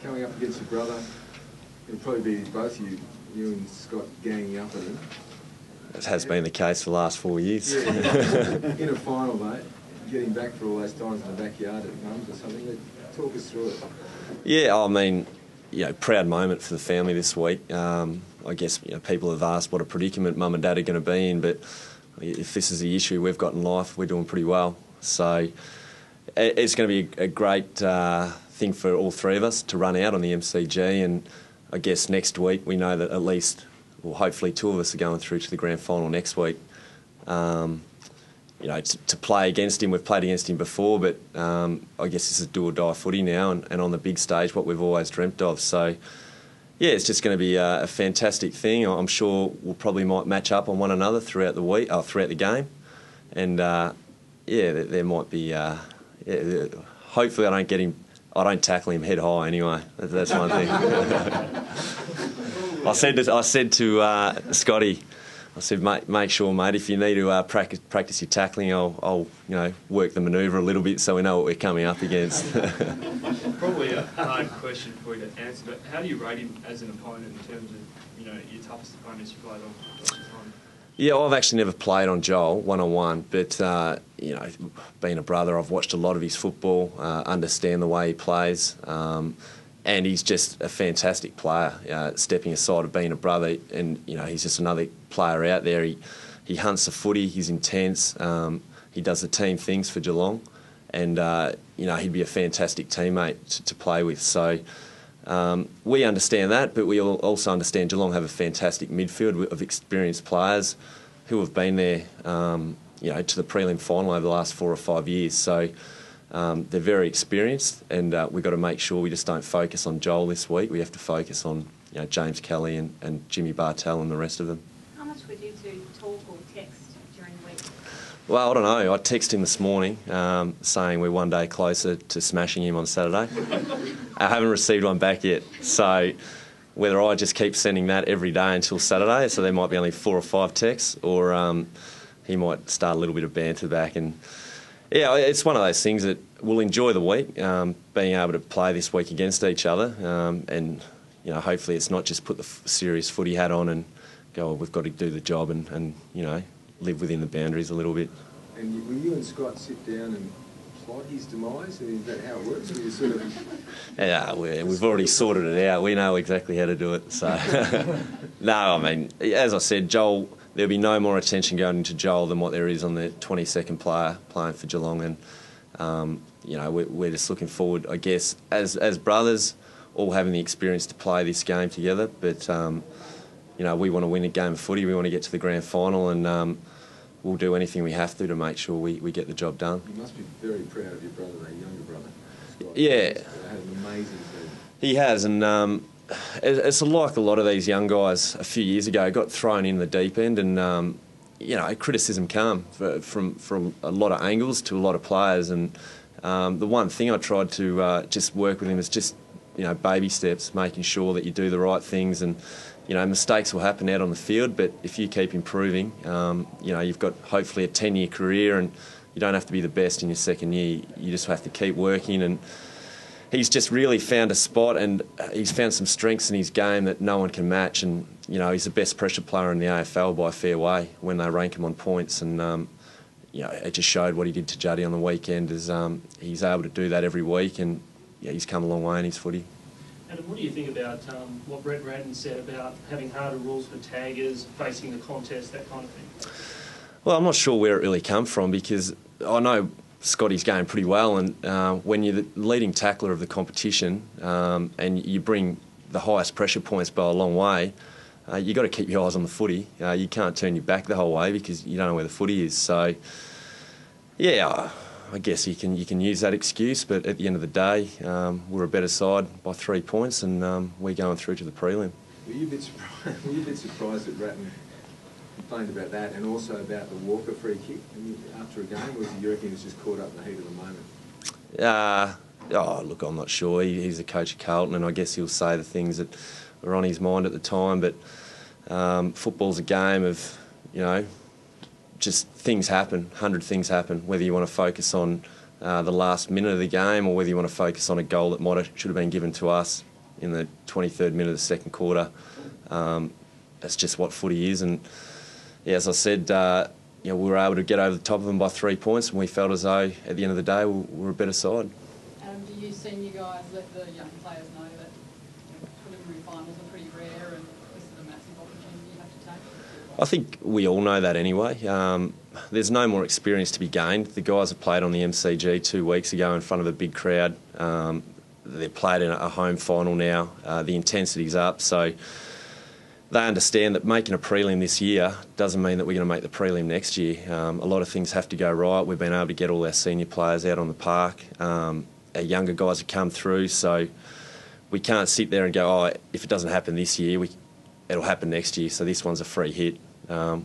coming up against your brother, it'll probably be both you and Scott ganging up at him. It has been the case for the last 4 years. Yeah. In a final, mate, getting back for all those times in the backyard at homes or something, talk us through it. Yeah, I mean, proud moment for the family this week. I guess people have asked what a predicament Mum and Dad are going to be in, but if this is the issue we've got in life, we're doing pretty well. So it's going to be a great thing for all three of us to run out on the MCG, and I guess next week we know that at least, well, hopefully 2 of us are going through to the grand final next week. To play against him, we've played against him before, but I guess this is do or die footy now, and on the big stage, what we've always dreamt of. So, yeah, it's just going to be a fantastic thing. I'm sure we'll probably might match up on one another throughout the week, throughout the game, and there might be. Hopefully, I don't tackle him head high anyway. That's one thing. I said to Scotty, I said, make sure, mate, if you need to practice your tackling, I'll work the manoeuvre a little bit so we know what we're coming up against. Probably a hard question for you to answer, but how do you rate him as an opponent in terms of your toughest opponents you played on? Yeah, I've actually never played on Joel one-on-one, but being a brother, I've watched a lot of his football, understand the way he plays, and he's just a fantastic player. Stepping aside of being a brother, and he's just another player out there. He hunts the footy. He's intense. He does the team things for Geelong, and he'd be a fantastic teammate to play with. So we understand that, but we also understand Geelong have a fantastic midfield of experienced players who have been there, to the prelim final over the last 4 or 5 years. So they're very experienced, and we've got to make sure we just don't focus on Joel this week. We have to focus on James Kelly and Jimmy Bartell and the rest of them. How much would you two talk or text during the week? Well, I don't know. I texted him this morning saying we're one day closer to smashing him on Saturday. I haven't received one back yet. So whether I just keep sending that every day until Saturday, so there might be only 4 or 5 texts, or he might start a little bit of banter back. And yeah, it's one of those things that we'll enjoy the week, being able to play this week against each other, and hopefully it's not just put the serious footy hat on and go, well, we've got to do the job and live within the boundaries a little bit. And will you and Scott sit down and plot his demise? Is that how it works? Or you sort of... Yeah, we've already sorted it out. We know exactly how to do it. So no, I mean, as I said, Joel, there'll be no more attention going into Joel than what there is on the 22nd player playing for Geelong, and we're just looking forward, I guess, as brothers, all having the experience to play this game together. But we want to win a game of footy. We want to get to the grand final, and we'll do anything we have to make sure we get the job done. You must be very proud of your brother, that younger brother. Scott. Yeah. He had an amazing season. He has, and it's like a lot of these young guys a few years ago got thrown in the deep end, and criticism came from a lot of angles to a lot of players, and the one thing I tried to just work with him is just baby steps, making sure that you do the right things, and mistakes will happen out on the field, but if you keep improving, you've got hopefully a 10-year career, and you don't have to be the best in your second year. You just have to keep working, and he's just really found a spot, and he's found some strengths in his game that no one can match, and he's the best pressure player in the AFL by a fair way when they rank him on points, and it just showed what he did to Juddy on the weekend. Is he's able to do that every week, and he's come a long way in his footy. Adam, what do you think about what Brett Radden said about having harder rules for taggers, facing the contest, that kind of thing? Well, I'm not sure where it really come from, because I know Scotty's going pretty well, and when you're the leading tackler of the competition, and you bring the highest pressure points by a long way, you've got to keep your eyes on the footy. You can't turn your back the whole way because you don't know where the footy is. So, yeah, I guess you can use that excuse, but at the end of the day, we're a better side by 3 points, and we're going through to the prelim. Were you a bit surprised that Ratton complained about that, and also about the Walker free kick after a game, or do you reckon he was just caught up in the heat of the moment? Look, I'm not sure. He's the coach of Carlton, and I guess he'll say the things that were on his mind at the time, but football's a game of, just things happen, 100 things happen, whether you want to focus on the last minute of the game, or whether you want to focus on a goal that should have been given to us in the 23rd minute of the second quarter. That's just what footy is. And yeah, as I said, we were able to get over the top of them by 3 points, and we felt as though at the end of the day we were a better side. Do you senior guys let the young players know that preliminary finals are pretty rare and this is a massive opportunity you have to take? I think we all know that anyway. There's no more experience to be gained. The guys have played on the MCG 2 weeks ago in front of a big crowd. They've played in a home final now. The intensity's up, so they understand that making a prelim this year doesn't mean that we're going to make the prelim next year. A lot of things have to go right. We've been able to get all our senior players out on the park. Our younger guys have come through, so we can't sit there and go, oh, if it doesn't happen this year, it'll happen next year, so this one's a free hit.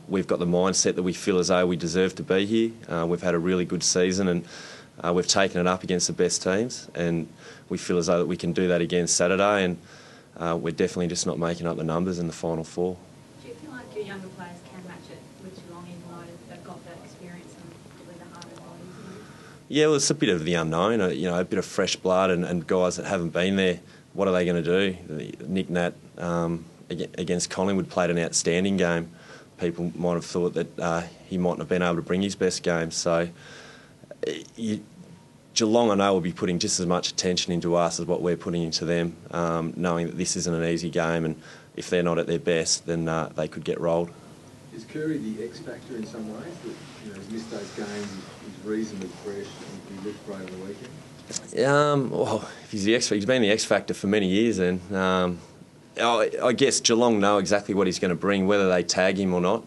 We've got the mindset that we feel as though we deserve to be here. We've had a really good season, and we've taken it up against the best teams, and we feel as though that we can do that again Saturday, and we're definitely just not making up the numbers in the final four. Do you feel like your younger players can match it with Geelong, even though they've got that experience and probably the heart and bodies? Yeah, well, it's a bit of the unknown, a bit of fresh blood and guys that haven't been there. What are they going to do? Nick Nat against Collingwood played an outstanding game. People might have thought that he mightn't have been able to bring his best game. So Geelong, I know, will be putting just as much attention into us as what we're putting into them, knowing that this isn't an easy game, and if they're not at their best, then they could get rolled. Is Curry the X factor in some ways? That he's missed those games, he's reasonably fresh, and he looked great on the weekend? Well, if he's been the X factor for many years, then I guess Geelong know exactly what he's going to bring, whether they tag him or not.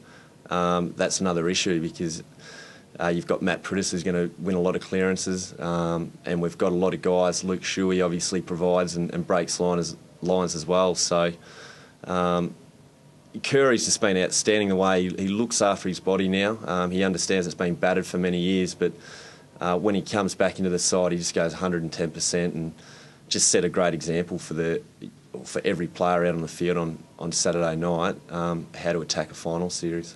That's another issue, because you've got Matt Priddis, who's going to win a lot of clearances, and we've got a lot of guys. Luke Shuey obviously provides and breaks lines as well. So Curry's just been outstanding the way he looks after his body now. He understands it's been battered for many years, but when he comes back into the side, he just goes 110% and just set a great example for every player out on the field on Saturday night, how to attack a final series.